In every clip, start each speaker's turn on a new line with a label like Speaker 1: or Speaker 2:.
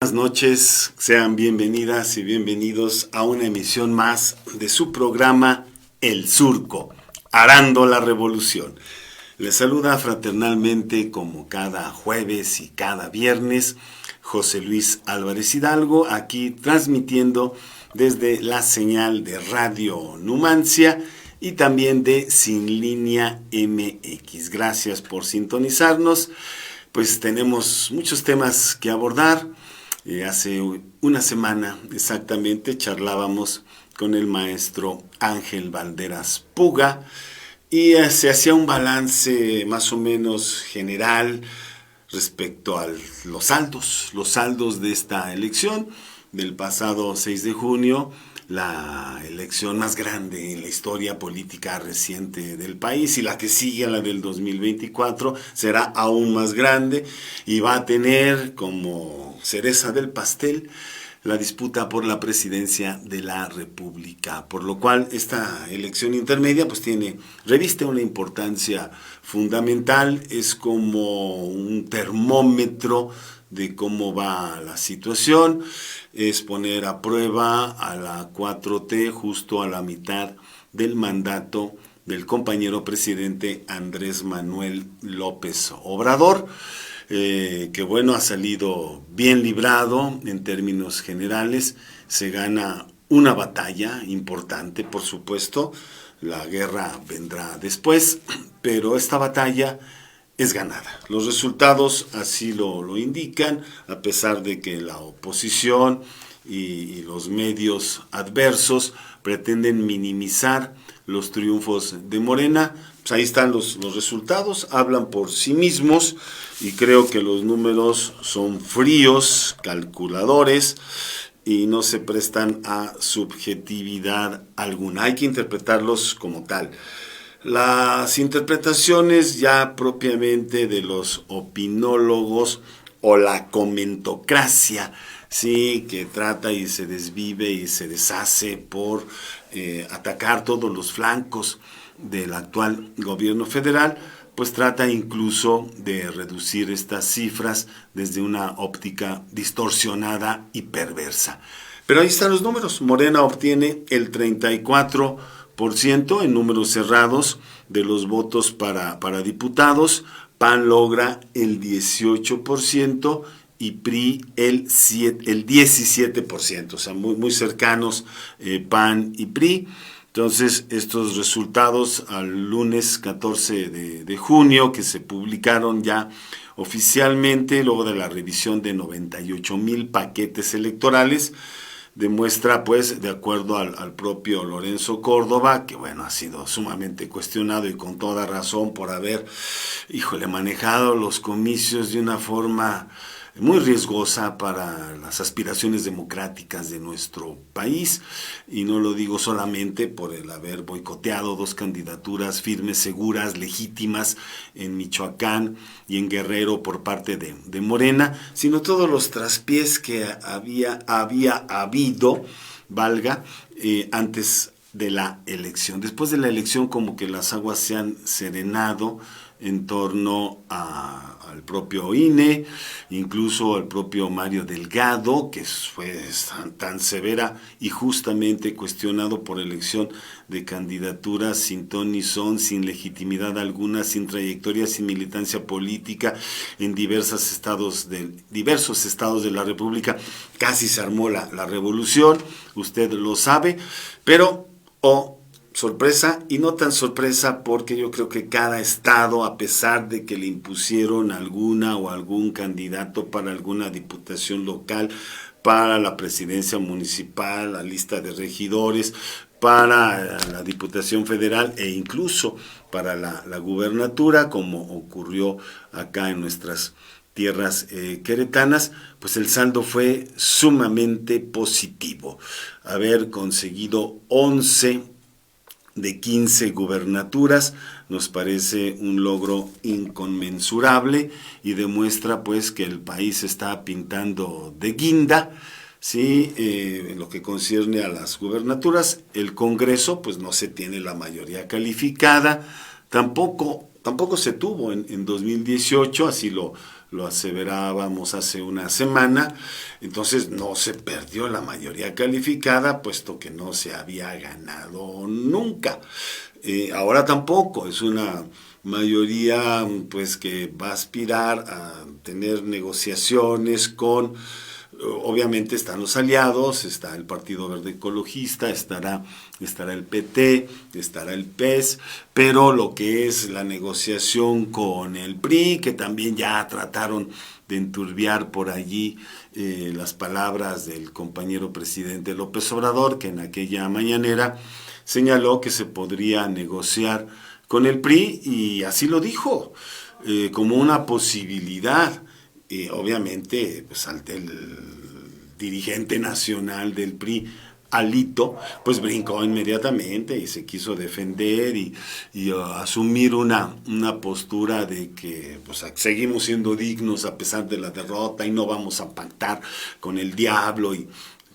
Speaker 1: Buenas noches, sean bienvenidas y bienvenidos a una emisión más de su programa El Surco, Arando la Revolución. Les saluda fraternalmente como cada jueves y cada viernes José Luis Álvarez Hidalgo, aquí transmitiendo desde la señal de Radio Numancia y también de Sin Línea MX. Gracias por sintonizarnos. Pues tenemos muchos temas que abordar. Hace una semana exactamente charlábamos con el maestro Ángel Valderas Puga y se hacía un balance más o menos general respecto a los saldos de esta elección del pasado 6 de junio, la elección más grande en la historia política reciente del país, y la que sigue a la del 2024 será aún más grande y va a tener como cereza del pastel la disputa por la presidencia de la República, por lo cual esta elección intermedia pues reviste una importancia fundamental, es como un termómetro de cómo va la situación, es poner a prueba a la 4T justo a la mitad del mandato del compañero presidente Andrés Manuel López Obrador, que bueno, ha salido bien librado en términos generales, se gana una batalla importante, por supuesto, la guerra vendrá después, pero esta batalla es ganada. Los resultados así lo indican, a pesar de que la oposición y los medios adversos pretenden minimizar los triunfos de Morena. Pues ahí están los resultados, hablan por sí mismos y creo que los números son fríos, calculadores y no se prestan a subjetividad alguna. Hay que interpretarlos como tal. Las interpretaciones ya propiamente de los opinólogos o la comentocracia, sí, que trata y se desvive y se deshace por atacar todos los flancos del actual gobierno federal, pues trata incluso de reducir estas cifras desde una óptica distorsionada y perversa. Pero ahí están los números. Morena obtiene el 34% en números cerrados de los votos para diputados, PAN logra el 18% y PRI el 17%, o sea, muy cercanos PAN y PRI. Entonces, estos resultados al lunes 14 de junio, que se publicaron ya oficialmente, luego de la revisión de 98,000 paquetes electorales, demuestra, pues, de acuerdo al propio Lorenzo Córdoba, que bueno, ha sido sumamente cuestionado y con toda razón por haber, manejado los comicios de una forma muy riesgosa para las aspiraciones democráticas de nuestro país, y no lo digo solamente por el haber boicoteado 2 candidaturas firmes, seguras, legítimas en Michoacán y en Guerrero por parte de Morena, sino todos los traspiés que había habido, antes de la elección. Después de la elección como que las aguas se han serenado en torno al propio INE, incluso al propio Mario Delgado, que fue tan severa y justamente cuestionado por elección de candidaturas sin ton ni son, sin legitimidad alguna, sin trayectoria, sin militancia política, en diversos estados de la República. Casi se armó la revolución, usted lo sabe, pero sorpresa, y no tan sorpresa, porque yo creo que cada estado, a pesar de que le impusieron alguna o algún candidato para alguna diputación local, para la presidencia municipal, la lista de regidores, para la Diputación Federal e incluso para la gubernatura, como ocurrió acá en nuestras tierras queretanas, pues el saldo fue sumamente positivo. Haber conseguido 11 de 15 gubernaturas nos parece un logro inconmensurable y demuestra pues que el país está pintando de guinda, ¿sí? En lo que concierne a las gubernaturas, el Congreso pues no se tiene la mayoría calificada, tampoco se tuvo en 2018, así lo lo aseverábamos hace una semana, entonces no se perdió la mayoría calificada, puesto que no se había ganado nunca. Ahora tampoco, es una mayoría pues que va a aspirar a tener negociaciones con, obviamente están los aliados, está el Partido Verde Ecologista, estará el PT, estará el PES, pero lo que es la negociación con el PRI, que también ya trataron de enturbiar por allí las palabras del compañero presidente López Obrador, que en aquella mañanera señaló que se podría negociar con el PRI, y así lo dijo, como una posibilidad. Obviamente, pues ante el dirigente nacional del PRI, Alito, pues brincó inmediatamente y se quiso defender y asumir una postura de que pues seguimos siendo dignos a pesar de la derrota y no vamos a pactar con el diablo y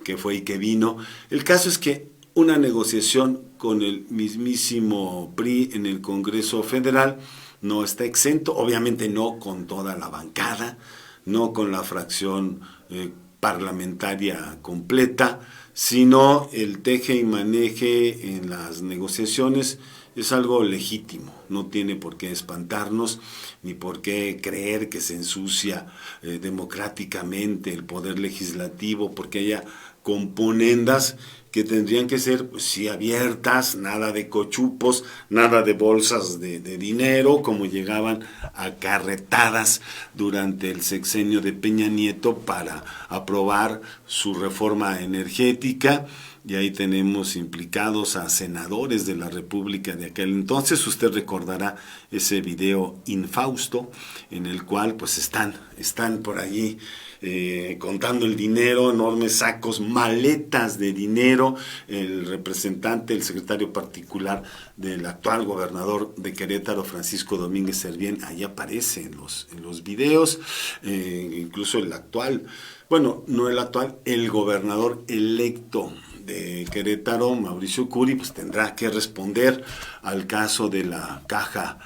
Speaker 1: que fue y que vino. El caso es que una negociación con el mismísimo PRI en el Congreso Federal no está exento, obviamente no con toda la bancada, no con la fracción parlamentaria completa, sino el teje y maneje en las negociaciones es algo legítimo, no tiene por qué espantarnos, ni por qué creer que se ensucia democráticamente el poder legislativo, porque haya componendas que tendrían que ser, pues, sí, abiertas, nada de cochupos, nada de bolsas de dinero, como llegaban acarretadas durante el sexenio de Peña Nieto para aprobar su reforma energética. Y ahí tenemos implicados a senadores de la República de aquel entonces. Usted recordará ese video infausto en el cual pues están por allí contando el dinero, enormes sacos, maletas de dinero. El representante, el secretario particular del actual gobernador de Querétaro, Francisco Domínguez Servién, ahí aparece en los videos. Incluso el actual, bueno, no el actual, el gobernador electo de Querétaro, Mauricio Curi, pues tendrá que responder al caso de la Caja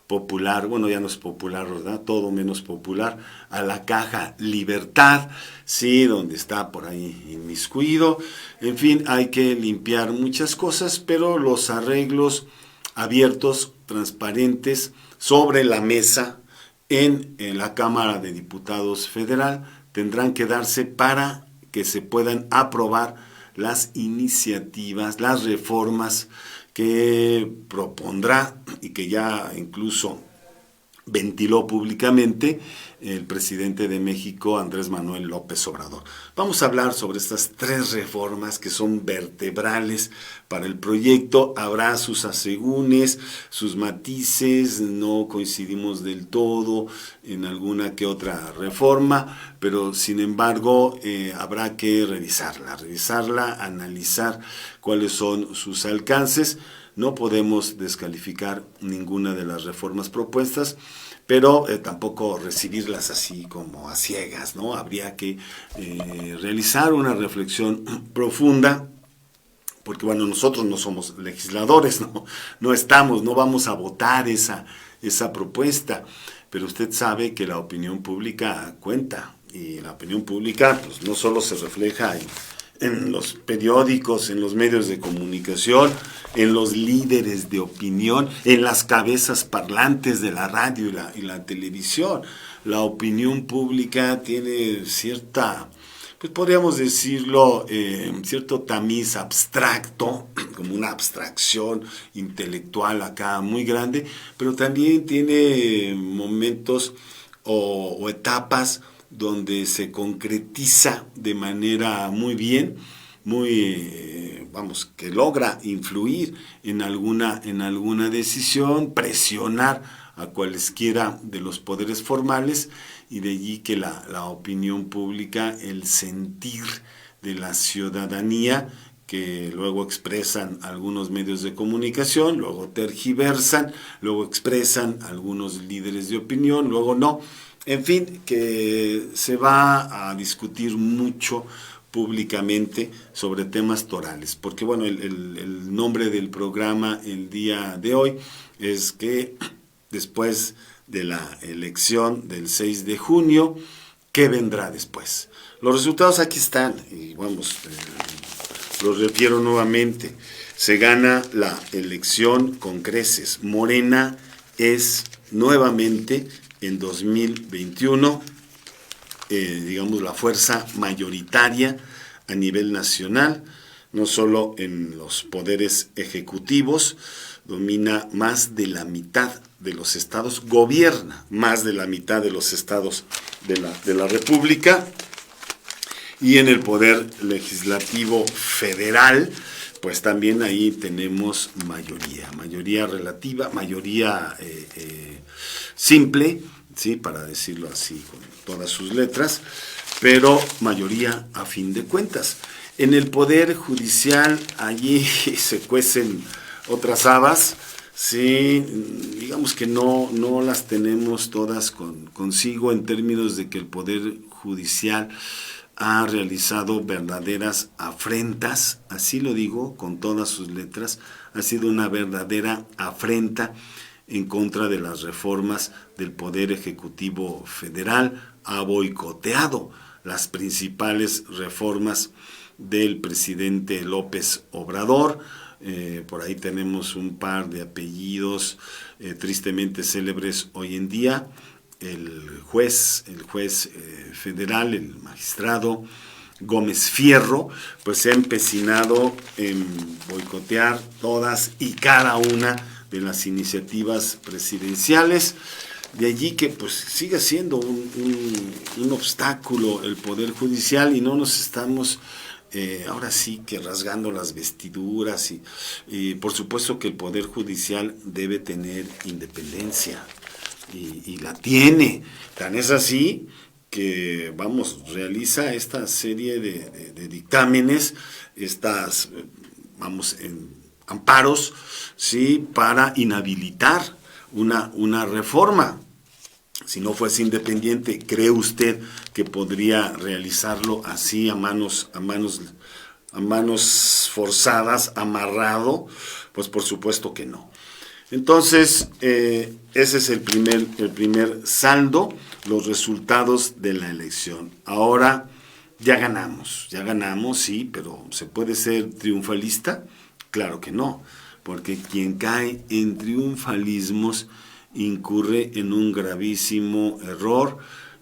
Speaker 1: Popular, bueno, ya no es popular, ¿verdad? Todo menos popular, a la Caja Libertad, sí, donde está por ahí inmiscuido. En fin, hay que limpiar muchas cosas, pero los arreglos abiertos, transparentes, sobre la mesa en la Cámara de Diputados Federal, tendrán que darse para que se puedan aprobar las iniciativas, las reformas que propondrá y que ya incluso ventiló públicamente el presidente de México, Andrés Manuel López Obrador. Vamos a hablar sobre estas 3 reformas que son vertebrales para el proyecto. Habrá sus asegúnes, sus matices, no coincidimos del todo en alguna que otra reforma, pero sin embargo habrá que revisarla, analizar cuáles son sus alcances. No podemos descalificar ninguna de las reformas propuestas, pero tampoco recibirlas así como a ciegas, ¿no? Habría que realizar una reflexión profunda, porque bueno, nosotros no somos legisladores, no vamos a votar esa propuesta, pero usted sabe que la opinión pública cuenta, y la opinión pública pues no solo se refleja en los periódicos, en los medios de comunicación, en los líderes de opinión, en las cabezas parlantes de la radio y la televisión. La opinión pública tiene cierta, pues podríamos decirlo, cierto tamiz abstracto, como una abstracción intelectual acá muy grande, pero también tiene momentos o etapas donde se concretiza de manera muy bien, que logra influir en alguna decisión, presionar a cualesquiera de los poderes formales, y de allí que la opinión pública, el sentir de la ciudadanía, que luego expresan algunos medios de comunicación, luego tergiversan, luego expresan algunos líderes de opinión, luego no. En fin, que se va a discutir mucho públicamente sobre temas torales, porque bueno, el nombre del programa el día de hoy es que después de la elección del 6 de junio, ¿qué vendrá después? Los resultados aquí están, y vamos, los refiero nuevamente. Se gana la elección con creces. Morena es nuevamente en 2021, digamos, la fuerza mayoritaria a nivel nacional, no solo en los poderes ejecutivos, domina más de la mitad de los estados, gobierna más de la mitad de los estados de la República, y en el poder legislativo federal, pues también ahí tenemos mayoría relativa, mayoría simple, ¿sí? Para decirlo así con todas sus letras, pero mayoría a fin de cuentas. En el poder judicial allí se cuecen otras habas, sí, digamos que no las tenemos todas consigo en términos de que el poder judicial ha realizado verdaderas afrentas, así lo digo con todas sus letras, ha sido una verdadera afrenta en contra de las reformas del Poder Ejecutivo Federal, ha boicoteado las principales reformas del presidente López Obrador. Por ahí tenemos un par de apellidos tristemente célebres hoy en día. El juez federal, el magistrado Gómez Fierro, pues se ha empecinado en boicotear todas y cada una de las iniciativas presidenciales. De allí que pues sigue siendo un obstáculo el Poder Judicial, y no nos estamos ahora sí que rasgando las vestiduras, y por supuesto que el Poder Judicial debe tener independencia, y la tiene. Tan es así que, vamos, realiza esta serie de dictámenes, amparos, ¿sí? Para inhabilitar una reforma. Si no fuese independiente, ¿cree usted que podría realizarlo así a manos forzadas, amarrado? Pues por supuesto que no. Entonces, ese es el primer saldo, los resultados de la elección. Ahora ya ganamos, sí, pero ¿se puede ser triunfalista? Claro que no, porque quien cae en triunfalismos incurre en un gravísimo error,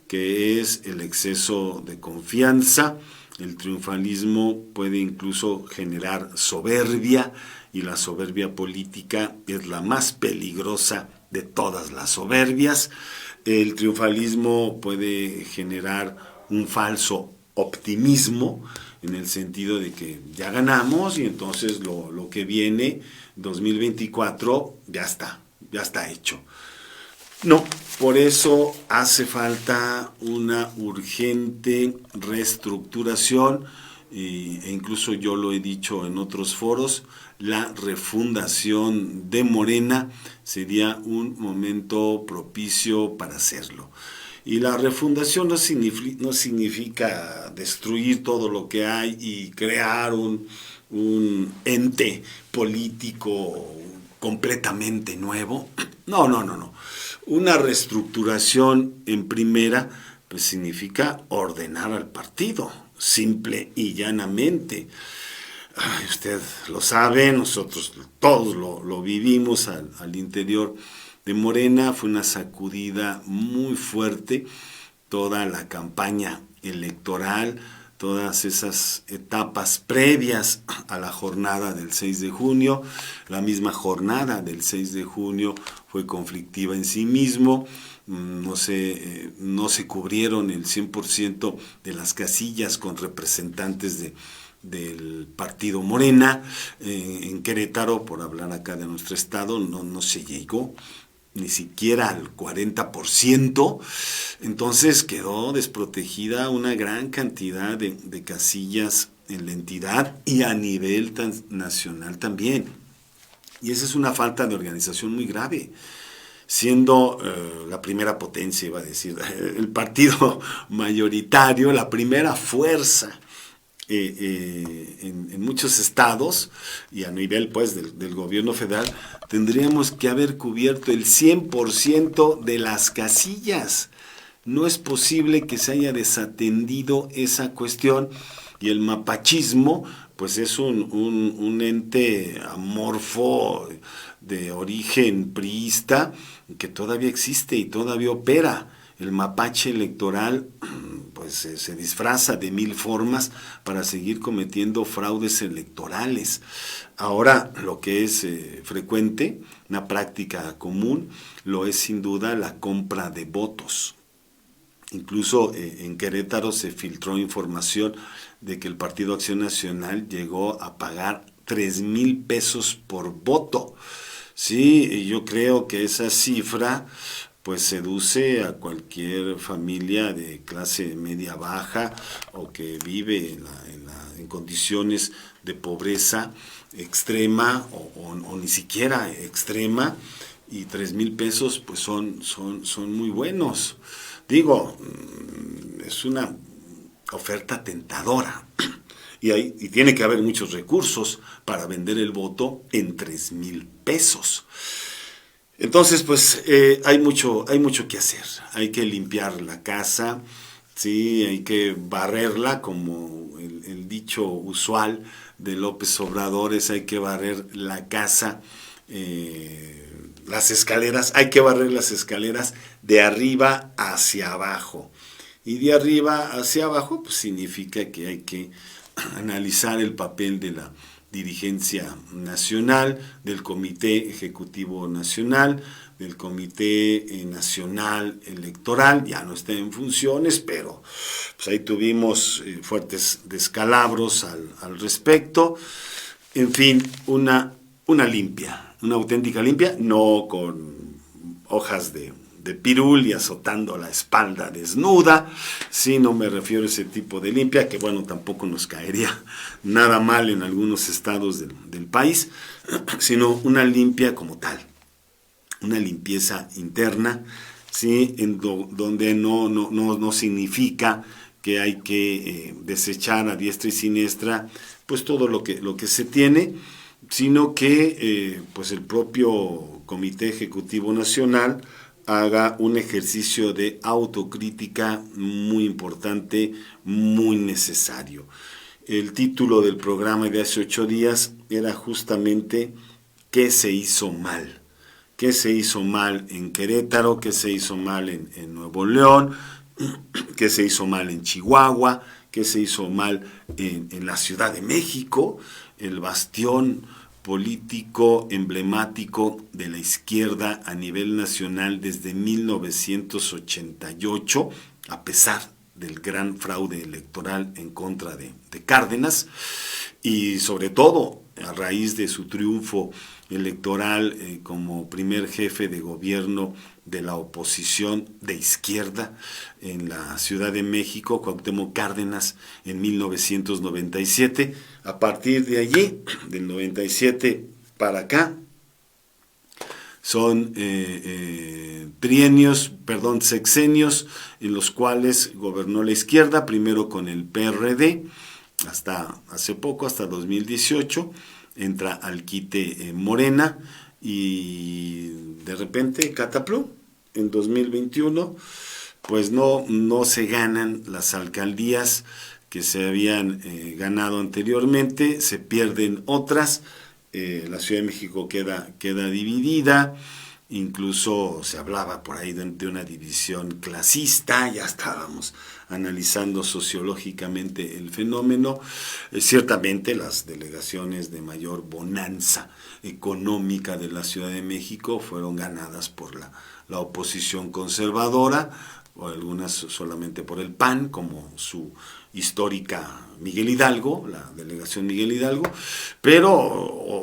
Speaker 1: que es el exceso de confianza. El triunfalismo puede incluso generar soberbia, y la soberbia política es la más peligrosa de todas las soberbias. El triunfalismo puede generar un falso optimismo, en el sentido de que ya ganamos y entonces lo que viene 2024 ya está hecho. No, por eso hace falta una urgente reestructuración, e incluso yo lo he dicho en otros foros, la refundación de Morena sería un momento propicio para hacerlo. Y la refundación no significa destruir todo lo que hay y crear un ente político completamente nuevo. No. Una reestructuración en primera pues significa ordenar al partido, simple y llanamente. Ay, usted lo sabe, nosotros todos lo vivimos al interior de Morena. Fue una sacudida muy fuerte toda la campaña electoral, todas esas etapas previas a la jornada del 6 de junio. La misma jornada del 6 de junio fue conflictiva en sí mismo. No se cubrieron el 100% de las casillas con representantes del partido Morena. En Querétaro, por hablar acá de nuestro estado, no se llegó ni siquiera al 40%, entonces quedó desprotegida una gran cantidad de casillas en la entidad y a nivel nacional también. Y esa es una falta de organización muy grave, siendo la primera potencia, iba a decir, el partido mayoritario, la primera fuerza en muchos estados y a nivel pues del gobierno federal, tendríamos que haber cubierto el 100% de las casillas. No es posible que se haya desatendido esa cuestión y el mapachismo pues es un ente amorfo de origen priista que todavía existe y todavía opera. El mapache electoral pues se disfraza de mil formas para seguir cometiendo fraudes electorales. Ahora, lo que es frecuente, una práctica común, lo es sin duda la compra de votos. Incluso en Querétaro se filtró información de que el Partido Acción Nacional llegó a pagar 3,000 pesos por voto. Sí, yo creo que esa cifra pues seduce a cualquier familia de clase media baja o que vive en condiciones de pobreza extrema o ni siquiera extrema, y 3,000 pesos pues son muy buenos. Digo, es una oferta tentadora y tiene que haber muchos recursos para vender el voto en 3,000 pesos. Entonces, pues hay mucho que hacer. Hay que limpiar la casa, sí, hay que barrerla, como el dicho usual de López Obrador es: hay que barrer la casa, las escaleras, hay que barrer las escaleras de arriba hacia abajo. Y de arriba hacia abajo, pues significa que hay que analizar el papel de la dirigencia nacional, del Comité Ejecutivo Nacional, del Comité Nacional Electoral. Ya no está en funciones, pero pues ahí tuvimos fuertes descalabros al respecto. En fin, una limpia, una auténtica limpia, no con hojas de pirul y azotando la espalda desnuda. Sí, no me refiero a ese tipo de limpia, que bueno, tampoco nos caería nada mal en algunos estados del país, sino una limpia como tal, una limpieza interna, sí, donde no significa que hay que desechar a diestra y siniestra pues todo lo que se tiene, sino que pues el propio Comité Ejecutivo Nacional haga un ejercicio de autocrítica muy importante, muy necesario. El título del programa de hace 8 días era justamente ¿qué se hizo mal? ¿Qué se hizo mal en Querétaro? ¿Qué se hizo mal en Nuevo León? ¿Qué se hizo mal en Chihuahua? ¿Qué se hizo mal en la Ciudad de México? El bastión político emblemático de la izquierda a nivel nacional desde 1988, a pesar del gran fraude electoral en contra de Cárdenas, y sobre todo a raíz de su triunfo electoral como primer jefe de gobierno de la oposición de izquierda en la Ciudad de México, Cuauhtémoc Cárdenas, en 1997. A partir de allí, del 97 para acá, son sexenios en los cuales gobernó la izquierda, primero con el PRD, hasta hace poco, hasta 2018, entra al quite Morena y de repente cataplum, en 2021, pues no se ganan las alcaldías que se habían ganado anteriormente, se pierden otras, la Ciudad de México queda dividida, incluso se hablaba por ahí de una división clasista, ya estábamos analizando sociológicamente el fenómeno. Ciertamente las delegaciones de mayor bonanza económica de la Ciudad de México fueron ganadas por la oposición conservadora, o algunas solamente por el PAN, como su histórica Miguel Hidalgo, la delegación Miguel Hidalgo, pero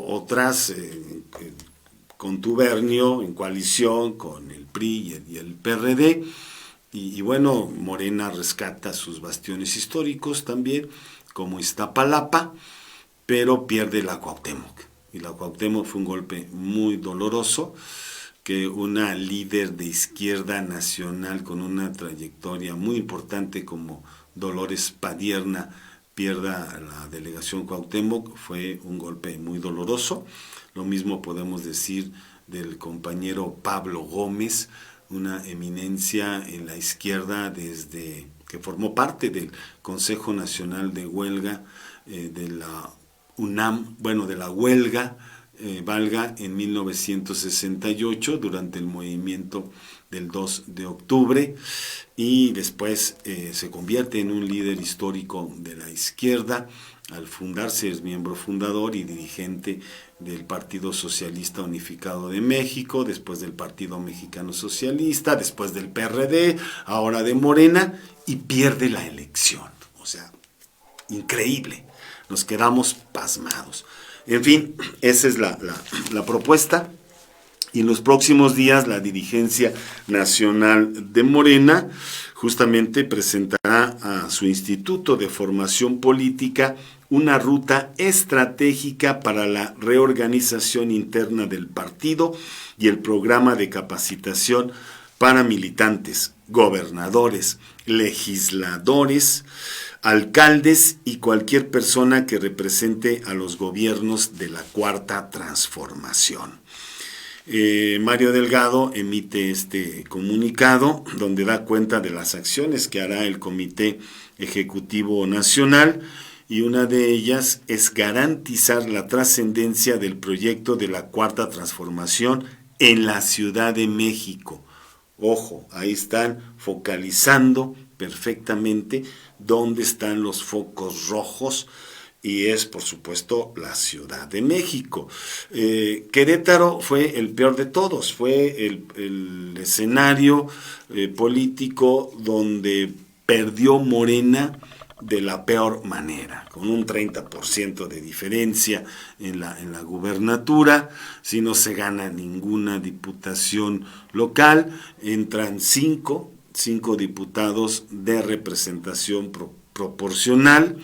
Speaker 1: otras contubernio, en coalición con el PRI y el PRD, y bueno, Morena rescata sus bastiones históricos también, como Iztapalapa, pero pierde la Cuauhtémoc, y la Cuauhtémoc fue un golpe muy doloroso, que una líder de izquierda nacional con una trayectoria muy importante como Dolores Padierna pierda la delegación Cuauhtémoc fue un golpe muy doloroso. Lo mismo podemos decir del compañero Pablo Gómez, una eminencia en la izquierda desde que formó parte del Consejo Nacional de Huelga de la UNAM, bueno, de la huelga valga en 1968 durante el movimiento del 2 de octubre y después se convierte en un líder histórico de la izquierda. Al fundarse es miembro fundador y dirigente del Partido Socialista Unificado de México, después del Partido Mexicano Socialista, después del PRD, ahora de Morena, y pierde la elección. O sea, increíble. Nos quedamos pasmados. En fin, esa es la propuesta. Y en los próximos días la dirigencia nacional de Morena justamente presentará a su Instituto de Formación Política una ruta estratégica para la reorganización interna del partido y el programa de capacitación para militantes, gobernadores, legisladores, alcaldes y cualquier persona que represente a los gobiernos de la Cuarta Transformación. Mario Delgado emite este comunicado donde da cuenta de las acciones que hará el Comité Ejecutivo Nacional y una de ellas es garantizar la trascendencia del proyecto de la Cuarta Transformación en la Ciudad de México. Ojo, ahí están focalizando perfectamente dónde están los focos rojos y es, por supuesto, la Ciudad de México. Querétaro fue el peor de todos, fue el escenario político donde perdió Morena de la peor manera, con un 30% de diferencia en la gubernatura. Si no se gana ninguna diputación local, entran cinco diputados de representación proporcional.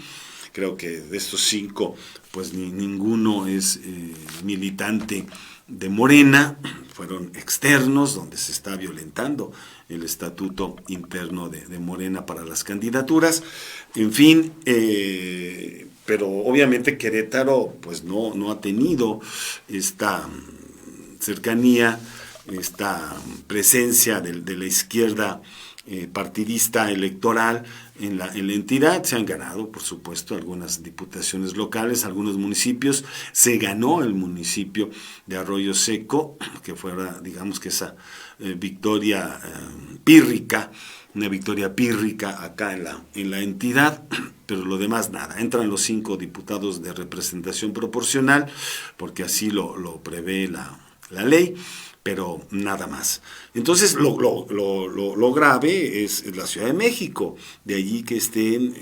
Speaker 1: Creo que de estos 5, pues ninguno es militante de Morena, fueron externos, donde se está violentando el estatuto interno de Morena para las candidaturas. En fin, pero obviamente Querétaro pues no ha tenido esta cercanía, esta presencia de la izquierda partidista electoral en la entidad. Se han ganado, por supuesto, algunas diputaciones locales, algunos municipios. Se ganó el municipio de Arroyo Seco, que fuera, digamos que esa victoria pírrica, una victoria pírrica acá en la entidad, pero lo demás nada. Entran los 5 diputados de representación proporcional, porque así lo prevé la ley, pero nada más. Entonces lo grave es la Ciudad de México, de allí que estén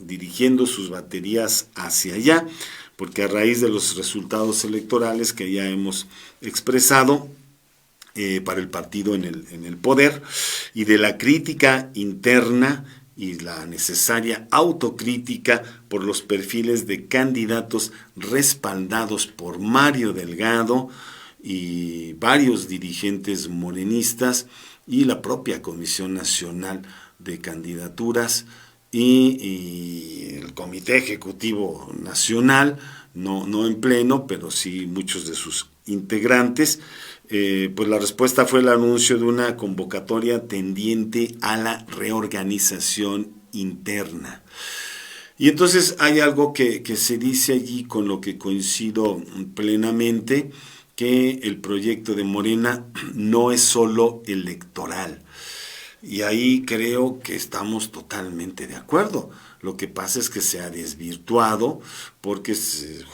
Speaker 1: dirigiendo sus baterías hacia allá, porque a raíz de los resultados electorales que ya hemos expresado para el partido en el poder y de la crítica interna y la necesaria autocrítica por los perfiles de candidatos respaldados por Mario Delgado y varios dirigentes morenistas y la propia Comisión Nacional de Candidaturas y el Comité Ejecutivo Nacional, no en pleno, pero sí muchos de sus integrantes. Pues la respuesta fue el anuncio de una convocatoria tendiente a la reorganización interna. Y entonces hay algo que se dice allí con lo que coincido plenamente, que el proyecto de Morena no es solo electoral. Y ahí creo que estamos totalmente de acuerdo. Lo que pasa es que se ha desvirtuado porque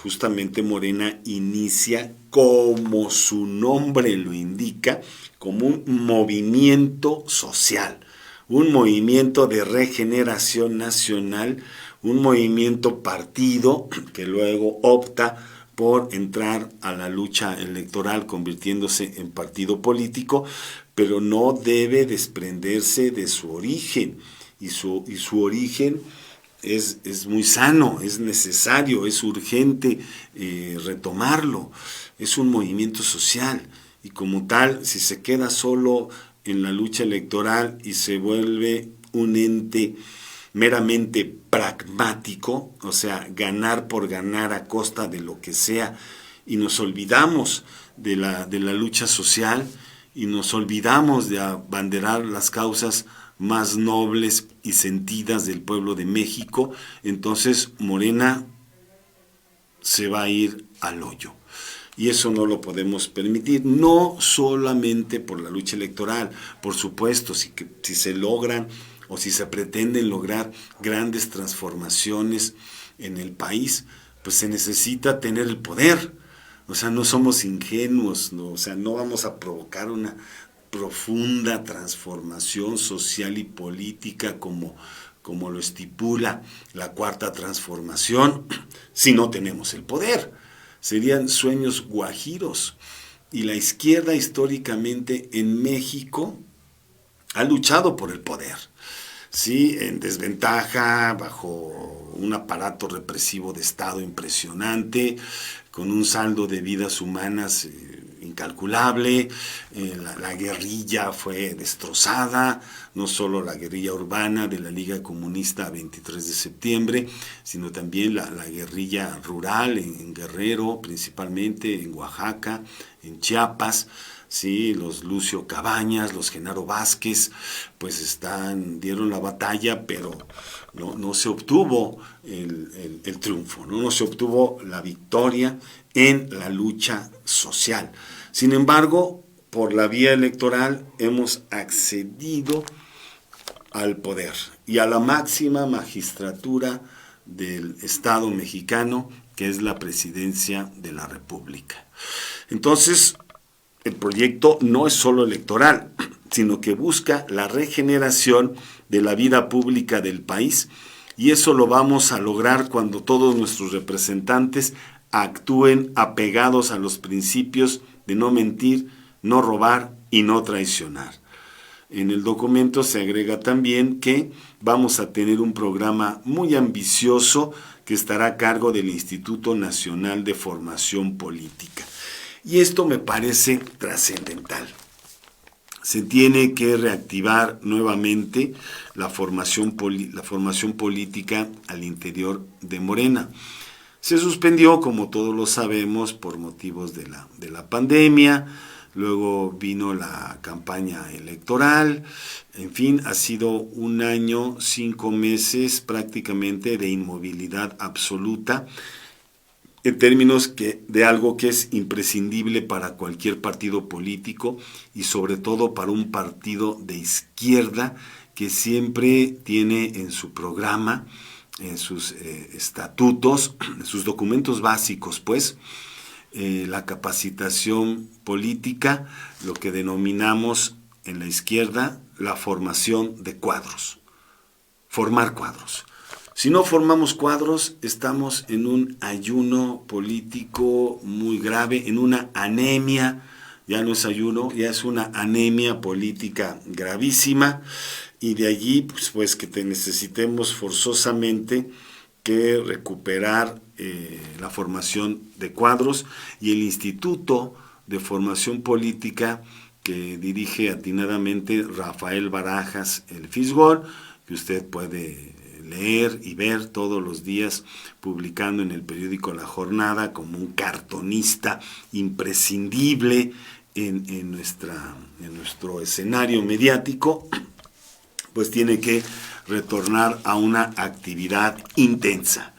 Speaker 1: justamente Morena inicia, como su nombre lo indica, como un movimiento social, un movimiento de regeneración nacional, un movimiento partido que luego opta por entrar a la lucha electoral convirtiéndose en partido político, pero no debe desprenderse de su origen, y su origen es muy sano, es necesario, es urgente retomarlo. Es un movimiento social y como tal, si se queda solo en la lucha electoral y se vuelve un ente meramente pragmático, o sea, ganar por ganar a costa de lo que sea, y nos olvidamos de la lucha social y nos olvidamos de abanderar las causas más nobles y sentidas del pueblo de México, entonces Morena se va a ir al hoyo. Y eso no lo podemos permitir, no solamente por la lucha electoral, por supuesto, si se logran o si se pretenden lograr grandes transformaciones en el país, pues se necesita tener el poder. O sea, no somos ingenuos, ¿no? O sea, no vamos a provocar una profunda transformación social y política como lo estipula la Cuarta Transformación si no tenemos el poder. Serían sueños guajiros. Y la izquierda históricamente en México ha luchado por el poder, sí, en desventaja, bajo un aparato represivo de Estado impresionante, con un saldo de vidas humanas incalculable. La guerrilla fue destrozada, no solo la guerrilla urbana de la Liga Comunista 23 de septiembre, sino también la guerrilla rural en Guerrero, principalmente en Oaxaca, en Chiapas. Sí, los Lucio Cabañas, los Genaro Vázquez, pues dieron la batalla, pero no se obtuvo el triunfo, no se obtuvo la victoria en la lucha social. Sin embargo, por la vía electoral hemos accedido al poder y a la máxima magistratura del Estado mexicano, que es la Presidencia de la República. Entonces, el proyecto no es solo electoral, sino que busca la regeneración de la vida pública del país, y eso lo vamos a lograr cuando todos nuestros representantes actúen apegados a los principios de no mentir, no robar y no traicionar. En el documento se agrega también que vamos a tener un programa muy ambicioso que estará a cargo del Instituto Nacional de Formación Política. Y esto me parece trascendental. Se tiene que reactivar nuevamente la formación política al interior de Morena. Se suspendió, como todos lo sabemos, por motivos de la pandemia. Luego vino la campaña electoral. En fin, ha sido un año, 5 meses prácticamente de inmovilidad absoluta, en términos de algo que es imprescindible para cualquier partido político y sobre todo para un partido de izquierda que siempre tiene en su programa, en sus estatutos, en sus documentos básicos, pues, la capacitación política, lo que denominamos en la izquierda la formación de cuadros, formar cuadros. Si no formamos cuadros, estamos en un ayuno político muy grave, en una anemia, ya no es ayuno, ya es una anemia política gravísima, y de allí pues que necesitemos forzosamente que recuperar la formación de cuadros, y el Instituto de Formación Política que dirige atinadamente Rafael Barajas el Fisgón, que usted puede leer y ver todos los días publicando en el periódico La Jornada como un cartonista imprescindible en nuestro escenario mediático, pues tiene que retornar a una actividad intensa.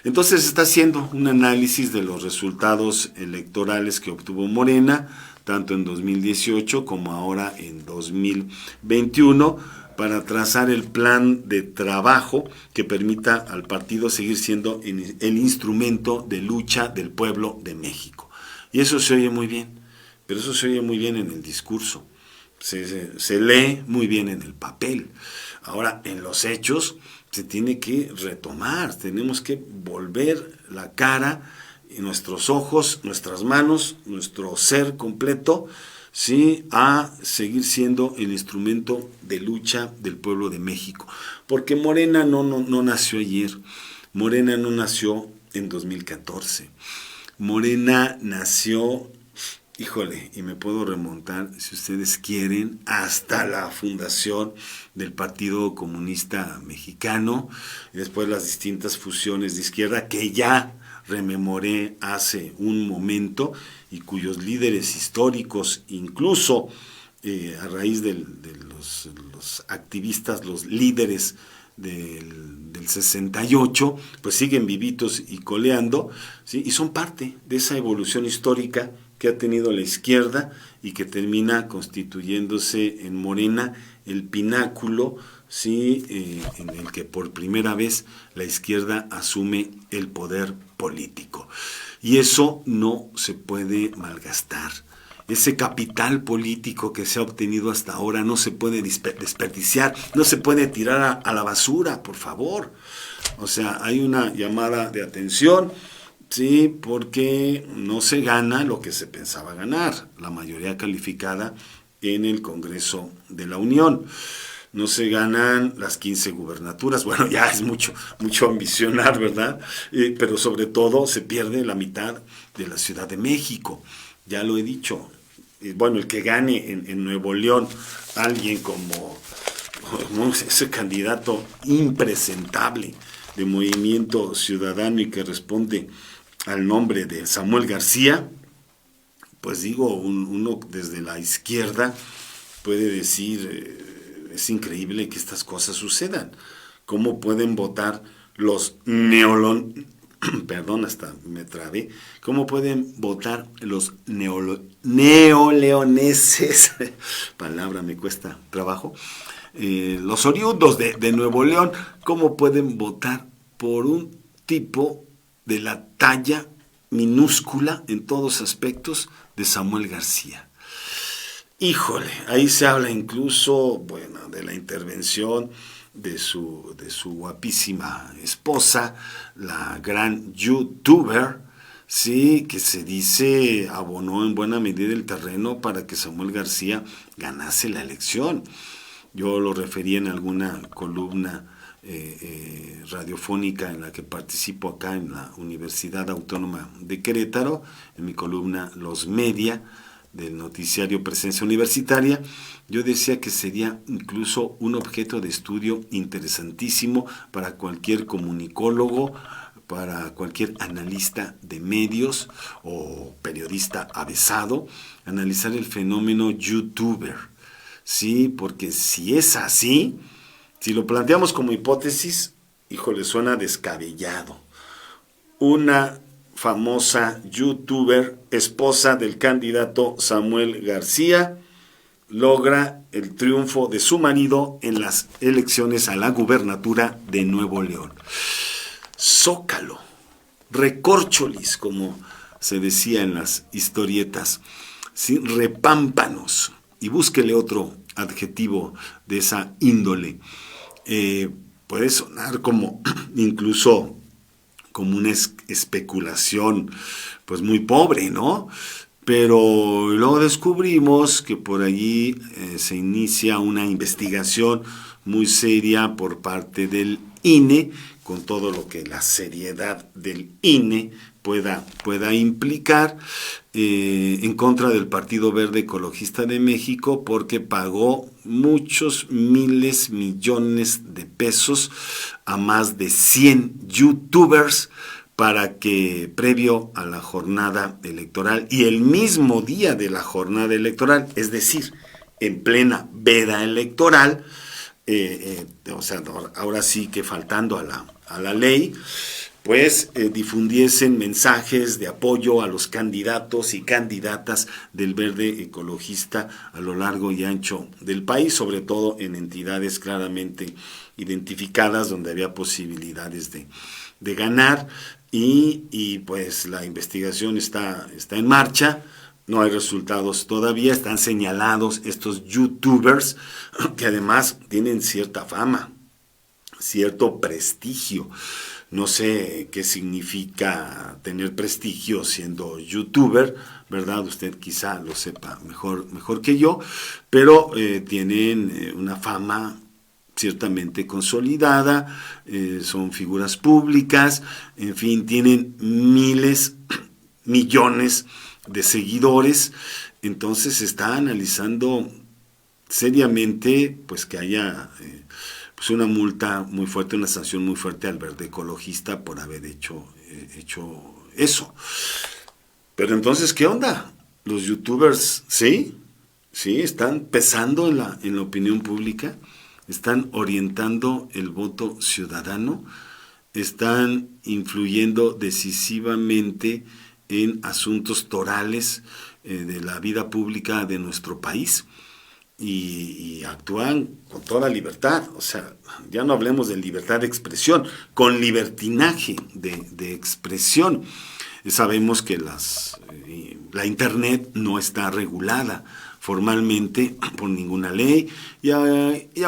Speaker 1: Entonces está haciendo un análisis de los resultados electorales que obtuvo Morena, tanto en 2018 como ahora en 2021, para trazar el plan de trabajo que permita al partido seguir siendo el instrumento de lucha del pueblo de México. Y eso se oye muy bien, pero eso se oye muy bien en el discurso, se lee muy bien en el papel. Ahora, en los hechos se tiene que retomar, tenemos que volver la cara, nuestros ojos, nuestras manos, nuestro ser completo, sí, a seguir siendo el instrumento de lucha del pueblo de México. Porque Morena no nació ayer, Morena no nació en 2014, Morena nació Híjole, y me puedo remontar, si ustedes quieren, hasta la fundación del Partido Comunista Mexicano, y después las distintas fusiones de izquierda que ya rememoré hace un momento y cuyos líderes históricos, incluso a raíz de los activistas, los líderes del 68, pues siguen vivitos y coleando, ¿sí? Y son parte de esa evolución histórica que ha tenido la izquierda y que termina constituyéndose en Morena el pináculo, ¿sí? En el que por primera vez la izquierda asume el poder político. Y eso no se puede malgastar. Ese capital político que se ha obtenido hasta ahora no se puede desperdiciar, no se puede tirar a la basura, por favor. O sea, hay una llamada de atención, sí, porque no se gana lo que se pensaba ganar, la mayoría calificada en el Congreso de la Unión. No se ganan las 15 gubernaturas, bueno, ya es mucho ambicionar, ¿verdad? Pero sobre todo se pierde la mitad de la Ciudad de México, ya lo he dicho. Bueno, el que gane en Nuevo León, alguien como ese candidato impresentable de Movimiento Ciudadano y que responde al nombre de Samuel García, pues digo, uno desde la izquierda puede decir, es increíble que estas cosas sucedan. ¿Cómo pueden votar los perdón, hasta me trabé, cómo pueden votar los neoleoneses, palabra me cuesta trabajo, los oriundos de Nuevo León, cómo pueden votar por un tipo de la talla minúscula en todos aspectos de Samuel García? Híjole, ahí se habla incluso, bueno, de la intervención de su guapísima esposa, la gran youtuber, sí, que se dice abonó en buena medida el terreno para que Samuel García ganase la elección. Yo lo referí en alguna columna radiofónica en la que participo acá en la Universidad Autónoma de Querétaro, en mi columna Los Media, del noticiario Presencia Universitaria. Yo decía que sería incluso un objeto de estudio interesantísimo para cualquier comunicólogo, para cualquier analista de medios o periodista avesado, analizar el fenómeno youtuber. Sí, porque si es así, si lo planteamos como hipótesis, híjole, suena descabellado. Una famosa youtuber, esposa del candidato Samuel García, logra el triunfo de su marido en las elecciones a la gubernatura de Nuevo León. Zócalo, recórcholis, como se decía en las historietas, ¿sí? Repámpanos, y búsquele otro adjetivo de esa índole. Puede sonar como incluso como una especulación pues muy pobre, ¿no? Pero luego descubrimos que por allí se inicia una investigación muy seria por parte del INE, con todo lo que la seriedad del INE pueda implicar, en contra del Partido Verde Ecologista de México, porque pagó muchos millones de pesos a más de 100 youtubers para que previo a la jornada electoral y el mismo día de la jornada electoral, es decir, en plena veda electoral, o sea, ahora sí que faltando a la ley, pues difundiesen mensajes de apoyo a los candidatos y candidatas del Verde Ecologista a lo largo y ancho del país, sobre todo en entidades claramente identificadas donde había posibilidades de ganar, y pues la investigación está en marcha. No hay resultados todavía, están señalados estos youtubers que además tienen cierta fama, cierto prestigio. No sé qué significa tener prestigio siendo youtuber, ¿verdad? Usted quizá lo sepa mejor que yo, pero tienen una fama ciertamente consolidada, son figuras públicas, en fin, tienen millones de seguidores, entonces se está analizando seriamente pues que haya pues una multa muy fuerte, una sanción muy fuerte al Verde Ecologista por haber hecho eso. Pero entonces, ¿qué onda? Los youtubers, ¿sí? Sí, están pesando en la opinión pública, están orientando el voto ciudadano, están influyendo decisivamente en asuntos torales de la vida pública de nuestro país y actúan con toda libertad. O sea, ya no hablemos de libertad de expresión, con libertinaje de expresión. Sabemos que la Internet no está regulada formalmente por ninguna ley. Ya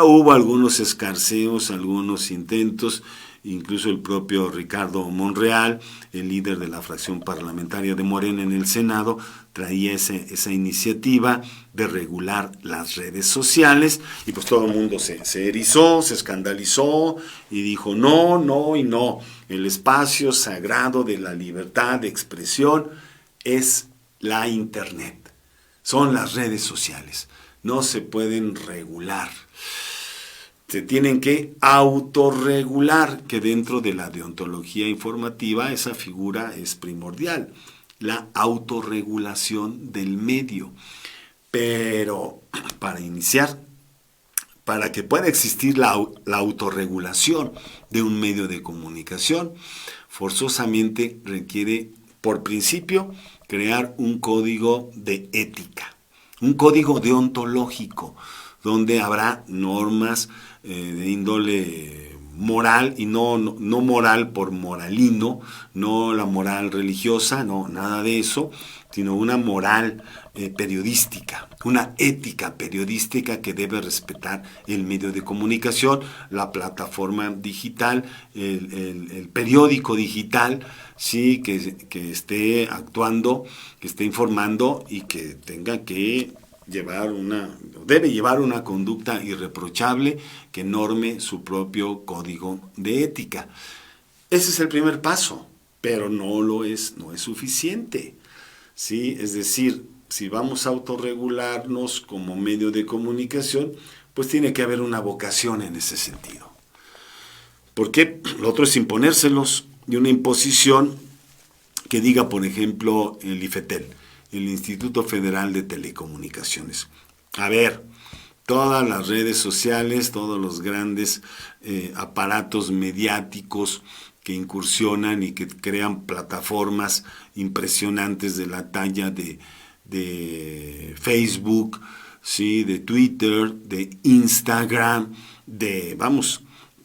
Speaker 1: hubo algunos escarceos, algunos intentos, incluso el propio Ricardo Monreal, el líder de la fracción parlamentaria de Morena en el Senado, traía esa iniciativa de regular las redes sociales, y pues todo el mundo se erizó, se escandalizó y dijo no, no y no. El espacio sagrado de la libertad de expresión es la Internet, son las redes sociales, no se pueden regular. Se tienen que autorregular, que dentro de la deontología informativa esa figura es primordial, la autorregulación del medio. Pero para iniciar, para que pueda existir la autorregulación de un medio de comunicación, forzosamente requiere, por principio, crear un código de ética, un código deontológico, donde habrá normas de índole moral, y no moral por moralino, no la moral religiosa, no, nada de eso, sino una moral periodística, una ética periodística que debe respetar el medio de comunicación, la plataforma digital, el periódico digital, sí, que esté actuando, que esté informando y que tenga que debe llevar una conducta irreprochable que norme su propio código de ética. Ese es el primer paso, pero no es suficiente. ¿Sí? Es decir, si vamos a autorregularnos como medio de comunicación, pues tiene que haber una vocación en ese sentido. Porque lo otro es imponérselos, y una imposición que diga, por ejemplo, el IFETEL, el Instituto Federal de Telecomunicaciones. A ver, todas las redes sociales, todos los grandes aparatos mediáticos que incursionan y que crean plataformas impresionantes de la talla de Facebook, ¿sí? De Twitter, de Instagram,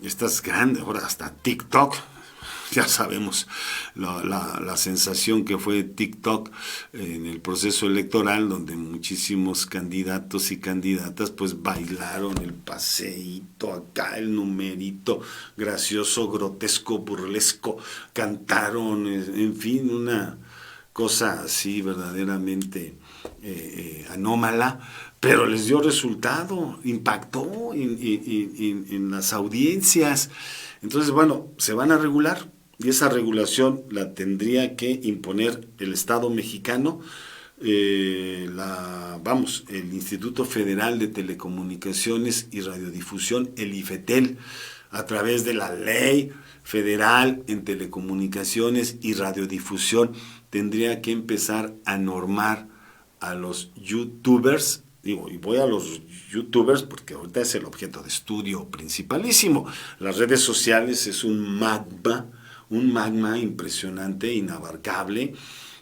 Speaker 1: estas grandes, ahora hasta TikTok. Ya sabemos la sensación que fue TikTok en el proceso electoral, donde muchísimos candidatos y candidatas pues bailaron el paseíto acá, el numerito gracioso, grotesco, burlesco, cantaron, en fin, una cosa así verdaderamente anómala, pero les dio resultado, impactó en las audiencias. Entonces, bueno, se van a regular, y esa regulación la tendría que imponer el Estado mexicano, el Instituto Federal de Telecomunicaciones y Radiodifusión, el IFETEL, a través de la Ley Federal en Telecomunicaciones y Radiodifusión, tendría que empezar a normar a los youtubers. Digo, y voy a los youtubers porque ahorita es el objeto de estudio principalísimo. Las redes sociales es un magma impresionante, inabarcable,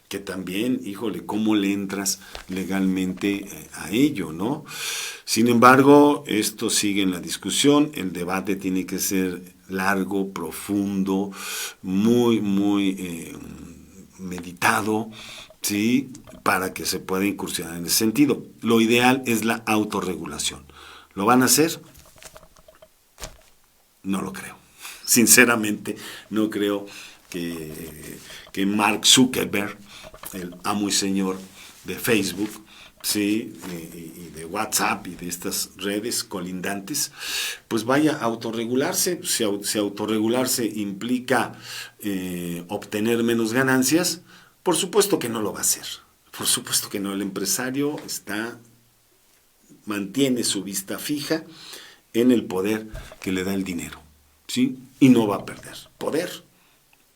Speaker 1: que también, híjole, ¿cómo le entras legalmente a ello, no? Sin embargo, esto sigue en la discusión, el debate tiene que ser largo, profundo, muy meditado, ¿sí? Para que se pueda incursionar en ese sentido. Lo ideal es la autorregulación. ¿Lo van a hacer? No lo creo. Sinceramente, no creo que Mark Zuckerberg, el amo y señor de Facebook, ¿sí? Y de WhatsApp y de estas redes colindantes, pues vaya a autorregularse. Si autorregularse implica obtener menos ganancias, por supuesto que no lo va a hacer. Por supuesto que no, el empresario mantiene su vista fija en el poder que le da el dinero, ¿sí? Y no va a perder poder.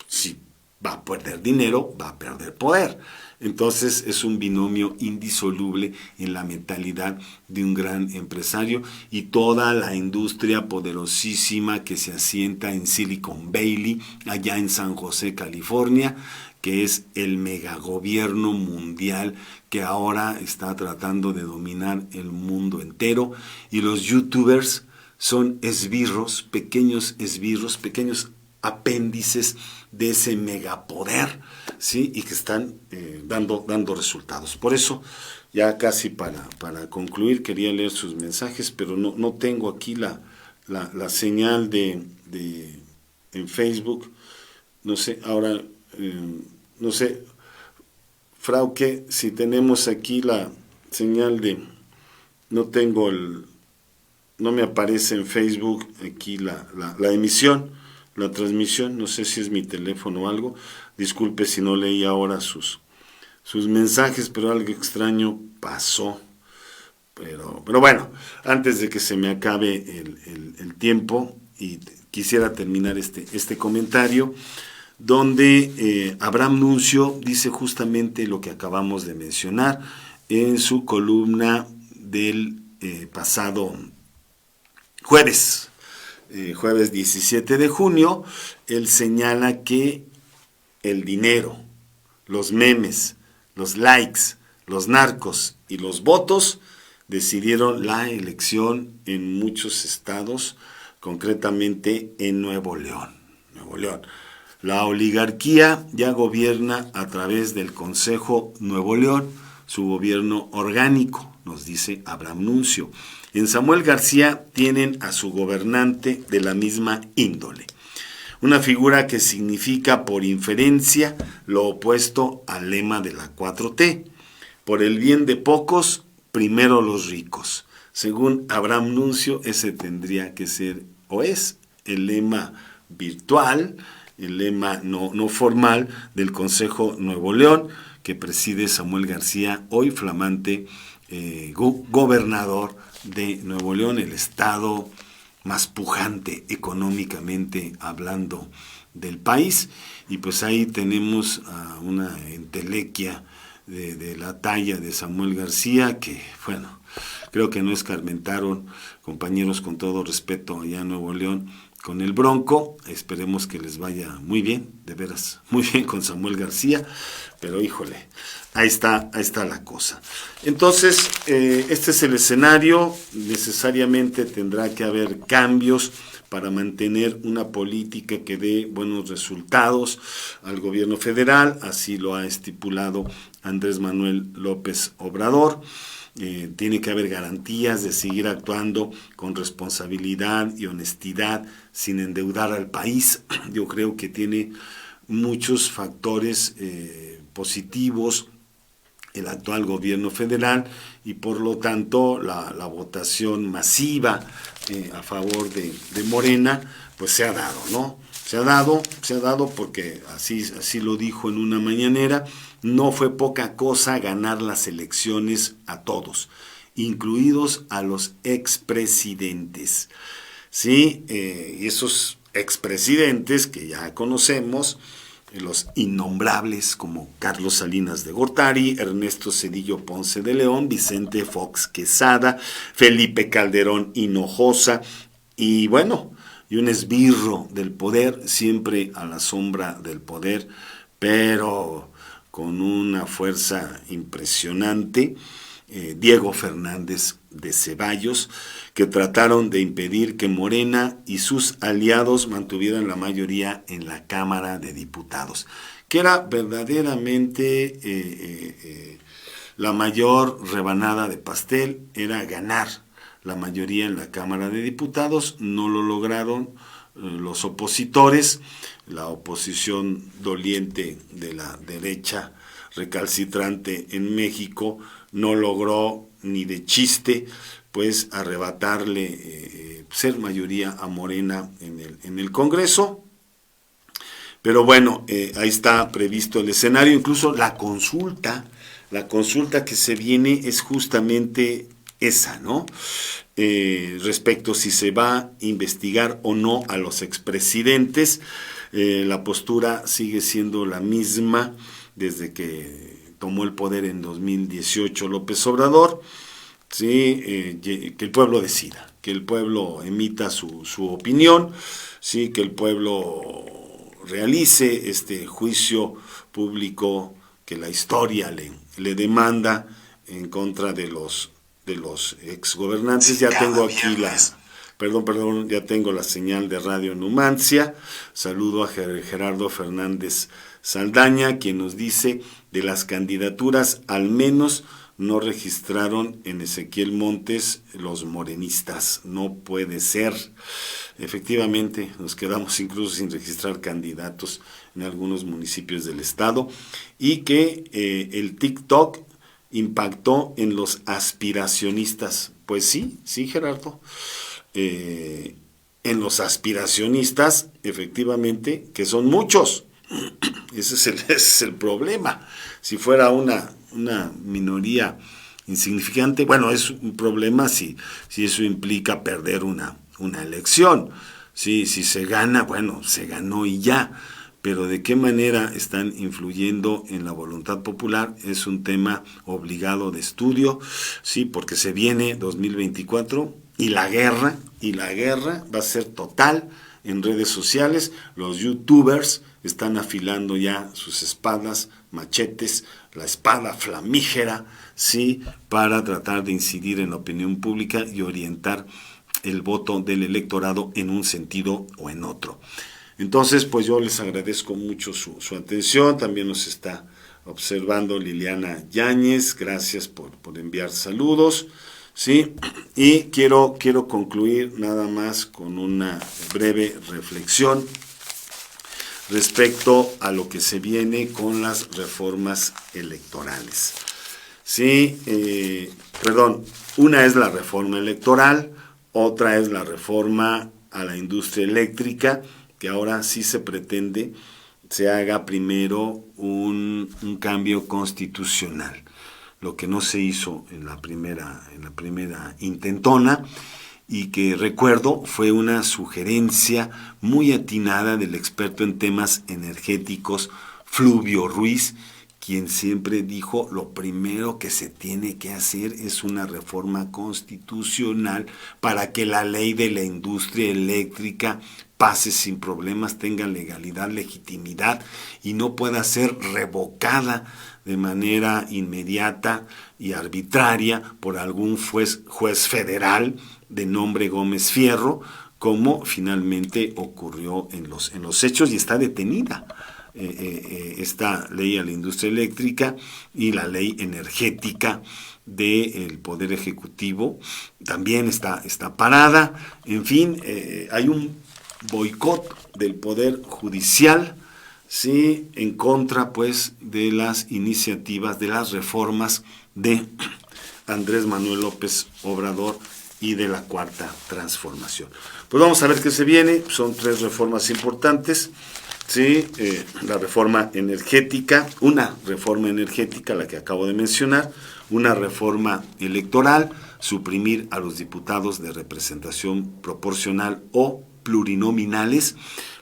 Speaker 1: Si va a perder dinero, va a perder poder. Entonces es un binomio indisoluble en la mentalidad de un gran empresario y toda la industria poderosísima que se asienta en Silicon Valley, allá en San José, California, que es el megagobierno mundial que ahora está tratando de dominar el mundo entero. Y los youtubers son esbirros, pequeños apéndices de ese megapoder, ¿sí? Y que están dando resultados. Por eso, ya casi para concluir, quería leer sus mensajes, pero no tengo aquí la señal en Facebook. No sé, ahora, no sé, Frauke, si tenemos aquí la señal no me aparece en Facebook aquí la emisión, la transmisión, no sé si es mi teléfono o algo, disculpe si no leí ahora sus mensajes, pero algo extraño pasó, pero bueno, antes de que se me acabe el tiempo, y quisiera terminar este comentario, donde Abraham Nuncio dice justamente lo que acabamos de mencionar en su columna del pasado jueves 17 de junio, él señala que el dinero, los memes, los likes, los narcos y los votos decidieron la elección en muchos estados, concretamente en Nuevo León. La oligarquía ya gobierna a través del Consejo Nuevo León, su gobierno orgánico, nos dice Abraham Nuncio. En Samuel García tienen a su gobernante de la misma índole, una figura que significa por inferencia lo opuesto al lema de la 4T, por el bien de pocos, primero los ricos. Según Abraham Nuncio, ese tendría que ser, o es, el lema virtual, el lema no formal del Consejo Nuevo León, que preside Samuel García, hoy flamante gobernador de Nuevo León, el estado más pujante económicamente hablando del país. Y pues ahí tenemos a una entelequia de la talla de Samuel García, que bueno, creo que no escarmentaron, compañeros, con todo respeto, allá en Nuevo León, con el Bronco. Esperemos que les vaya muy bien, de veras, muy bien con Samuel García, pero híjole, ahí está la cosa. Entonces, este es el escenario. Necesariamente tendrá que haber cambios para mantener una política que dé buenos resultados al gobierno federal, así lo ha estipulado Andrés Manuel López Obrador. Tiene que haber garantías de seguir actuando con responsabilidad y honestidad sin endeudar al país. Yo creo que tiene muchos factores positivos el actual gobierno federal, y por lo tanto la votación masiva a favor de Morena pues se ha dado, ¿no? Se ha dado porque así lo dijo en una mañanera. No fue poca cosa ganar las elecciones a todos, incluidos a los expresidentes. Sí, y esos expresidentes que ya conocemos, los innombrables como Carlos Salinas de Gortari, Ernesto Zedillo Ponce de León, Vicente Fox Quesada, Felipe Calderón Hinojosa, y bueno, y un esbirro del poder, siempre a la sombra del poder, pero con una fuerza impresionante, Diego Fernández de Ceballos, que trataron de impedir que Morena y sus aliados mantuvieran la mayoría en la Cámara de Diputados, que era verdaderamente la mayor rebanada de pastel, era ganar la mayoría en la Cámara de Diputados. No lo lograron los opositores, la oposición doliente de la derecha recalcitrante en México no logró ni de chiste pues arrebatarle ser mayoría a Morena en el Congreso. Pero bueno, ahí está previsto el escenario. Incluso la consulta La consulta que se viene es justamente esa, ¿no? Respecto si se va a investigar o no a los expresidentes. La postura sigue siendo la misma desde que tomó el poder en 2018 López Obrador. ¿Sí? Que el pueblo decida, que el pueblo emita su opinión, ¿sí? Que el pueblo realice este juicio público que la historia le demanda en contra de los exgobernantes. Ya tengo aquí ya tengo la señal de Radio Numancia. Saludo a Gerardo Fernández Saldaña, quien nos dice: de las candidaturas, al menos no registraron en Ezequiel Montes los morenistas. No puede ser. Efectivamente, nos quedamos incluso sin registrar candidatos en algunos municipios del estado, y que el TikTok impactó en los aspiracionistas. Pues sí, Gerardo. En los aspiracionistas, efectivamente, que son muchos. Ese es el problema. Si fuera una minoría insignificante, bueno, es un problema si eso implica perder una elección. Si se gana, bueno, se ganó y ya. Pero de qué manera están influyendo en la voluntad popular es un tema obligado de estudio, sí, porque se viene 2024 y la guerra va a ser total en redes sociales. Los youtubers están afilando ya sus espadas, machetes, la espada flamígera, sí, para tratar de incidir en la opinión pública y orientar el voto del electorado en un sentido o en otro. Entonces, pues yo les agradezco mucho su atención. También nos está observando Liliana Yáñez. Gracias por enviar saludos. Sí, y quiero concluir nada más con una breve reflexión respecto a lo que se viene con las reformas electorales. Sí, una es la reforma electoral, otra es la reforma a la industria eléctrica, que ahora sí se pretende se haga primero un cambio constitucional, lo que no se hizo en la primera intentona, y que recuerdo fue una sugerencia muy atinada del experto en temas energéticos Fluvio Ruiz, quien siempre dijo: lo primero que se tiene que hacer es una reforma constitucional para que la ley de la industria eléctrica pase sin problemas, tenga legalidad, legitimidad y no pueda ser revocada de manera inmediata y arbitraria por algún juez federal de nombre Gómez Fierro, como finalmente ocurrió en los hechos, y está detenida esta ley a la industria eléctrica y la ley energética del Poder Ejecutivo también está parada. En fin, hay un boicot del Poder Judicial, sí, en contra pues de las iniciativas, de las reformas de Andrés Manuel López Obrador y de la Cuarta Transformación. Pues vamos a ver qué se viene. Son 3 reformas importantes. Sí, la reforma energética, una reforma energética, la que acabo de mencionar, una reforma electoral, suprimir a los diputados de representación proporcional o plurinominales,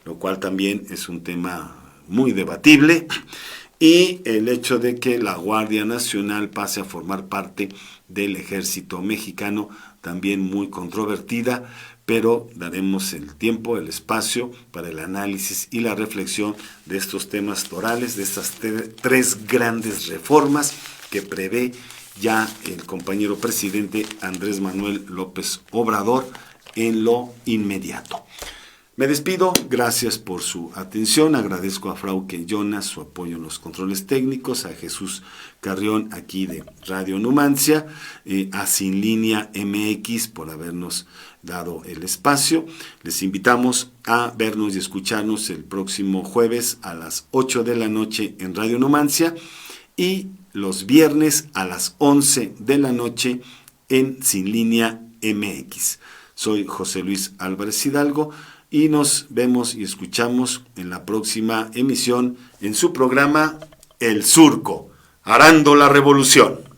Speaker 1: lo cual también es un tema muy debatible, y el hecho de que la Guardia Nacional pase a formar parte del Ejército Mexicano, también muy controvertida, pero daremos el tiempo, el espacio para el análisis y la reflexión de estos temas torales, de estas 3 grandes reformas que prevé ya el compañero presidente Andrés Manuel López Obrador en lo inmediato. Me despido, gracias por su atención, agradezco a Frauke Jonas su apoyo en los controles técnicos, a Jesús Carrión aquí de Radio Numancia, a Sin Línea MX por habernos dado el espacio. Les invitamos a vernos y escucharnos el próximo jueves a las 8 de la noche en Radio Numancia y los viernes a las 11 de la noche en Sin Línea MX. Soy José Luis Álvarez Hidalgo y nos vemos y escuchamos en la próxima emisión en su programa El Surco. arando la revolución.